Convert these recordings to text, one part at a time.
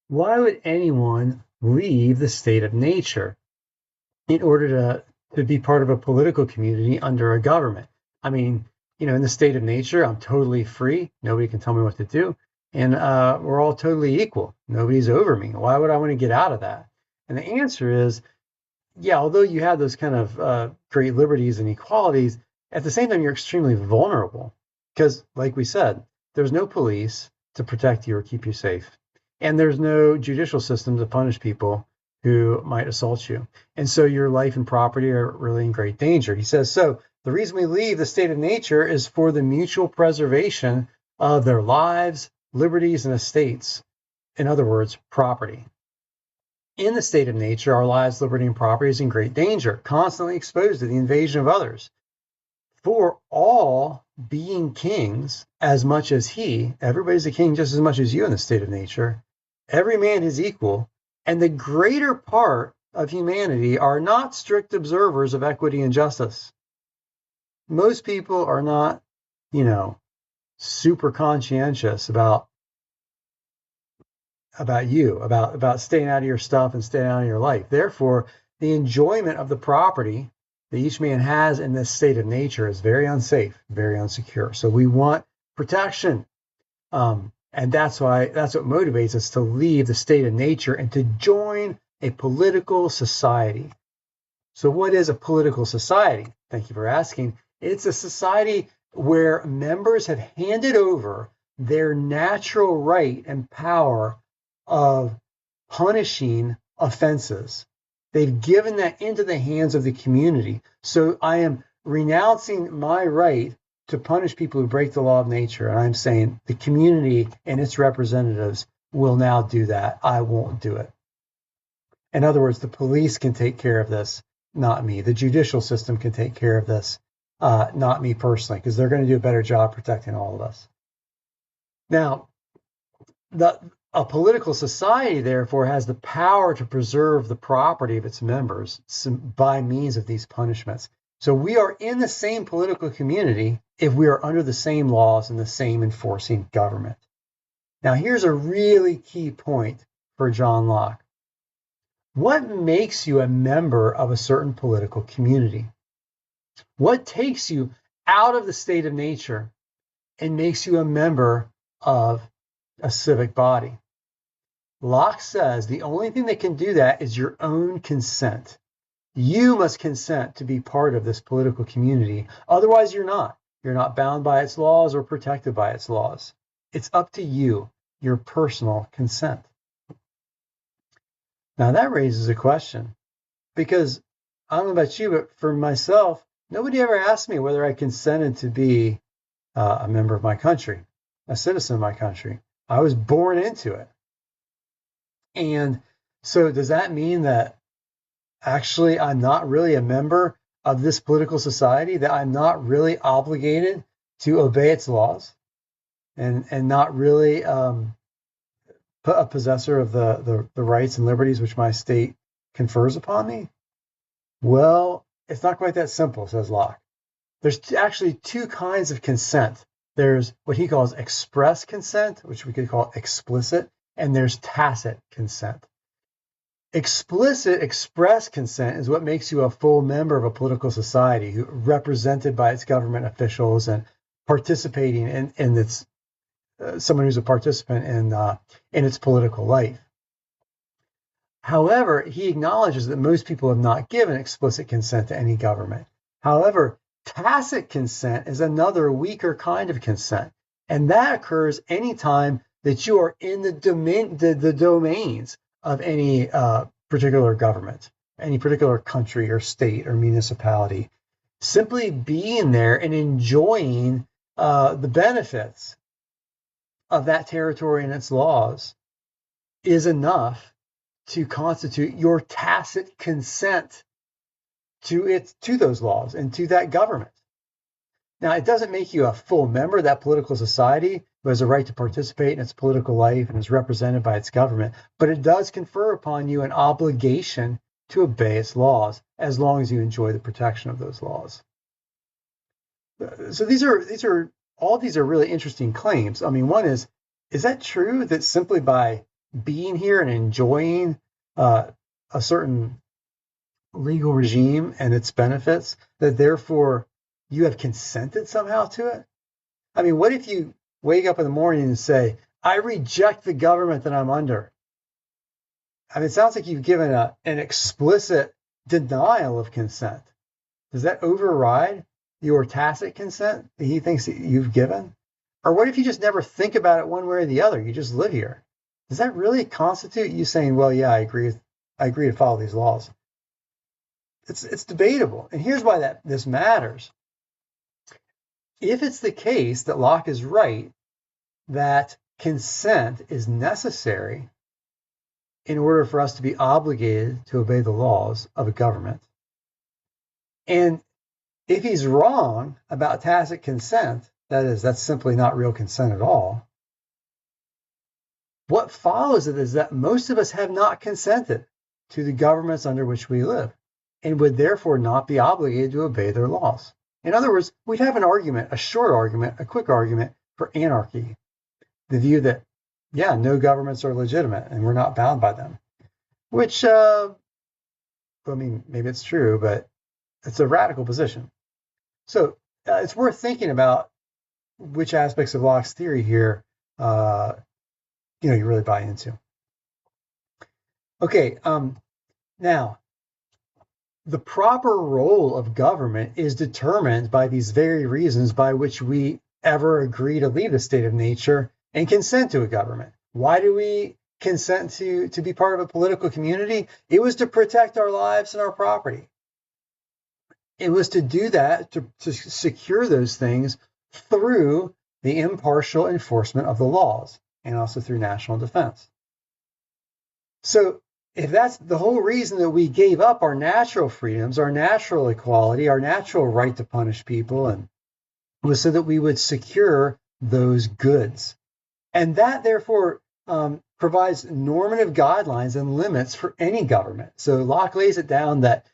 Why would anyone leave the state of nature in order to be part of a political community under a government? I mean, in the state of nature, I'm totally free. Nobody can tell me what to do. And we're all totally equal. Nobody's over me. Why would I want to get out of that? And the answer is, yeah, although you have those kind of great liberties and equalities, at the same time, you're extremely vulnerable because, like we said, there's no police to protect you or keep you safe. And there's no judicial system to punish people who might assault you. And so your life and property are really in great danger. He says, so the reason we leave the state of nature is for the mutual preservation of their lives, liberties, and estates. In other words, property. In the state of nature, our lives, liberty, and property is in great danger, constantly exposed to the invasion of others. For all being kings as much as he, everybody's a king just as much as you in the state of nature, every man is equal, and the greater part of humanity are not strict observers of equity and justice. Most people are not, super conscientious about staying out of your stuff and staying out of your life. Therefore, the enjoyment of the property that each man has in this state of nature is very unsafe, very unsecure. So we want protection. And that's what motivates us to leave the state of nature and to join a political society. So what is a political society? Thank you for asking. It's a society where members have handed over their natural right and power of punishing offenses. They've given that into the hands of the community. So I am renouncing my right to punish people who break the law of nature. And I'm saying the community and its representatives will now do that. I won't do it. In other words, the police can take care of this, not me. The judicial system can take care of this, not me personally, because they're going to do a better job protecting all of us. Now, a political society, therefore, has the power to preserve the property of its members by means of these punishments. So we are in the same political community if we are under the same laws and the same enforcing government. Now, here's a really key point for John Locke. What makes you a member of a certain political community? What takes you out of the state of nature and makes you a member of a civic body? Locke says the only thing that can do that is your own consent. You must consent to be part of this political community. Otherwise, you're not. You're not bound by its laws or protected by its laws. It's up to you, your personal consent. Now, that raises a question, because I don't know about you, but for myself, nobody ever asked me whether I consented to be a member of my country, a citizen of my country. I was born into it. And so does that mean that actually I'm not really a member of this political society, that I'm not really obligated to obey its laws and not really a possessor of the rights and liberties which my state confers upon me? Well, it's not quite that simple, says Locke. There's actually two kinds of consent. There's what he calls express consent, which we could call explicit, and there's tacit consent. Explicit express consent is what makes you a full member of a political society, represented by its government officials and participating in its someone who's a participant in its political life. However, he acknowledges that most people have not given explicit consent to any government. However, tacit consent is another weaker kind of consent, and that occurs anytime that you are in the domains of any particular government, any particular country or state or municipality. Simply being there and enjoying the benefits of that territory and its laws is enough to constitute your tacit consent to those laws and to that government. Now, it doesn't make you a full member of that political society who has a right to participate in its political life and is represented by its government, but it does confer upon you an obligation to obey its laws as long as you enjoy the protection of those laws. So these are really interesting claims. I mean, one is that true that simply by being here and enjoying a certain legal regime and its benefits, that therefore you have consented somehow to it? I mean, what if you wake up in the morning and say, I reject the government that I'm under? I mean, it sounds like you've given an explicit denial of consent. Does that override your tacit consent that he thinks that you've given? Or what if you just never think about it one way or the other? You just live here. Does that really constitute you saying, well, yeah, I agree to follow these laws? It's debatable. And here's why this matters. If it's the case that Locke is right, that consent is necessary in order for us to be obligated to obey the laws of a government, and if he's wrong about tacit consent, that is, that's simply not real consent at all, what follows it is that most of us have not consented to the governments under which we live and would therefore not be obligated to obey their laws. In other words, we'd have an argument, a short argument, a quick argument for anarchy, the view that, yeah, no governments are legitimate and we're not bound by them, which, I mean, maybe it's true, but it's a radical position. So it's worth thinking about which aspects of Locke's theory here, you really buy into. Okay, now, the proper role of government is determined by these very reasons by which we ever agree to leave the state of nature and consent to a government. Why do we consent to be part of a political community? It was to protect our lives and our property. It was to do that, to secure those things through the impartial enforcement of the laws and also through national defense. So if that's the whole reason that we gave up our natural freedoms, our natural equality, our natural right to punish people, and was so that we would secure those goods. And that therefore provides normative guidelines and limits for any government. So Locke lays it down that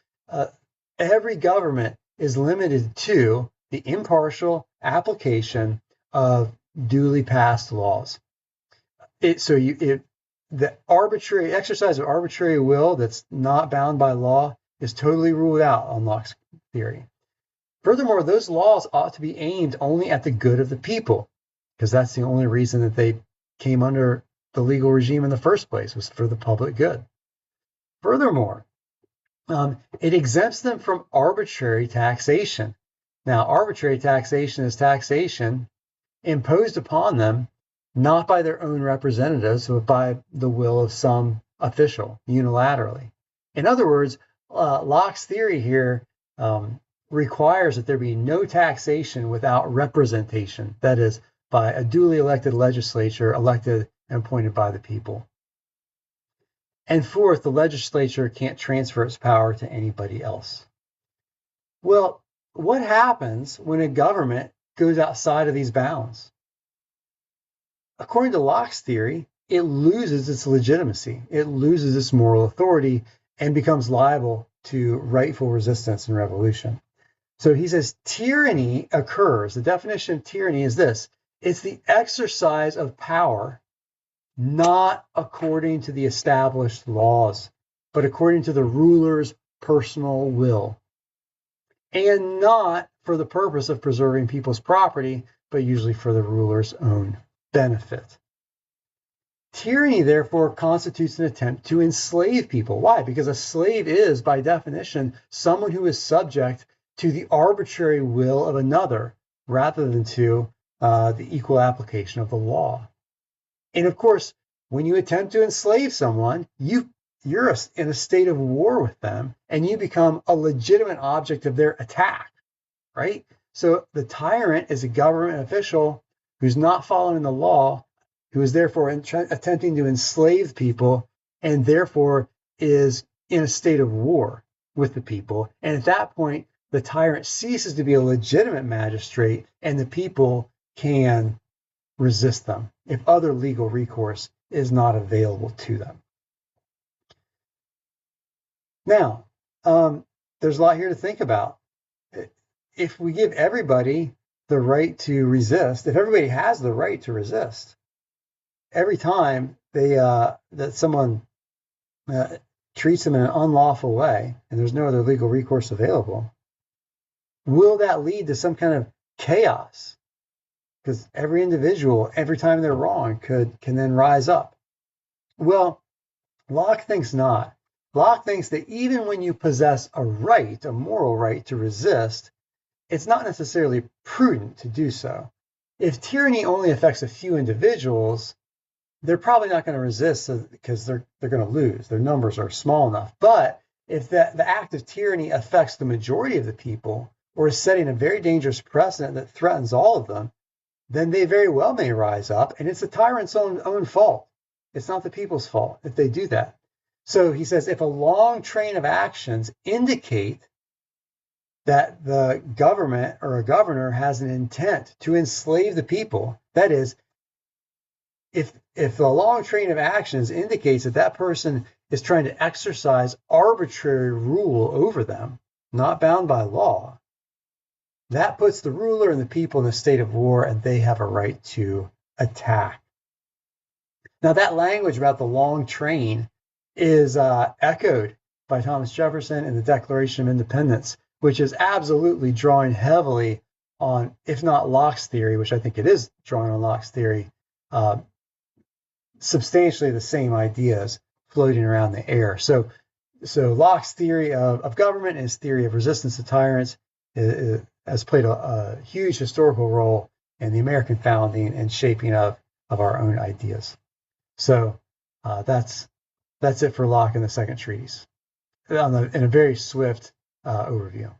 every government is limited to the impartial application of duly passed laws. The arbitrary exercise of arbitrary will that's not bound by law is totally ruled out on Locke's theory. Furthermore, those laws ought to be aimed only at the good of the people, because that's the only reason that they came under the legal regime in the first place, was for the public good. Furthermore, it exempts them from arbitrary taxation. Now, arbitrary taxation is taxation imposed upon them not by their own representatives, but by the will of some official unilaterally. In other words, Locke's theory here requires that there be no taxation without representation, that is, by a duly elected legislature elected and appointed by the people. And fourth, the legislature can't transfer its power to anybody else. Well, what happens when a government goes outside of these bounds? According to Locke's theory, it loses its legitimacy. It loses its moral authority and becomes liable to rightful resistance and revolution. So he says tyranny occurs. The definition of tyranny is this: it's the exercise of power not according to the established laws, but according to the ruler's personal will, and not for the purpose of preserving people's property, but usually for the ruler's own benefit. Tyranny, therefore, constitutes an attempt to enslave people. Why? Because a slave is, by definition, someone who is subject to the arbitrary will of another rather than to the equal application of the law. And of course, when you attempt to enslave someone, you're in a state of war with them, and you become a legitimate object of their attack, right? So the tyrant is a government official who's not following the law, who is therefore attempting to enslave people, and therefore is in a state of war with the people. And at that point, the tyrant ceases to be a legitimate magistrate, and the people can resist them if other legal recourse is not available to them. Now, there's a lot here to think about. If we give everybody the right to resist, if everybody has the right to resist, every time that someone treats them in an unlawful way, and there's no other legal recourse available, will that lead to some kind of chaos? Because every individual, every time they're wrong, can then rise up. Well, Locke thinks not. Locke thinks that even when you possess a right, a moral right to resist, it's not necessarily prudent to do so. If tyranny only affects a few individuals, they're probably not going to resist because they're going to lose. Their numbers are small enough. But if the act of tyranny affects the majority of the people, or is setting a very dangerous precedent that threatens all of them, then they very well may rise up, and it's the tyrant's own fault. It's not the people's fault if they do that. So he says, if a long train of actions indicate that the government or a governor has an intent to enslave the people, that is, if the long train of actions indicates that that person is trying to exercise arbitrary rule over them, not bound by law, that puts the ruler and the people in a state of war, and they have a right to attack. Now, that language about the long train is echoed by Thomas Jefferson in the Declaration of Independence, which is absolutely drawing heavily on, if not Locke's theory, which I think it is drawing on Locke's theory, substantially the same ideas floating around the air. So Locke's theory of government and his theory of resistance to tyrants has played a huge historical role in the American founding and shaping of our own ideas. So that's it for Locke in the second treatise, in a very swift overview.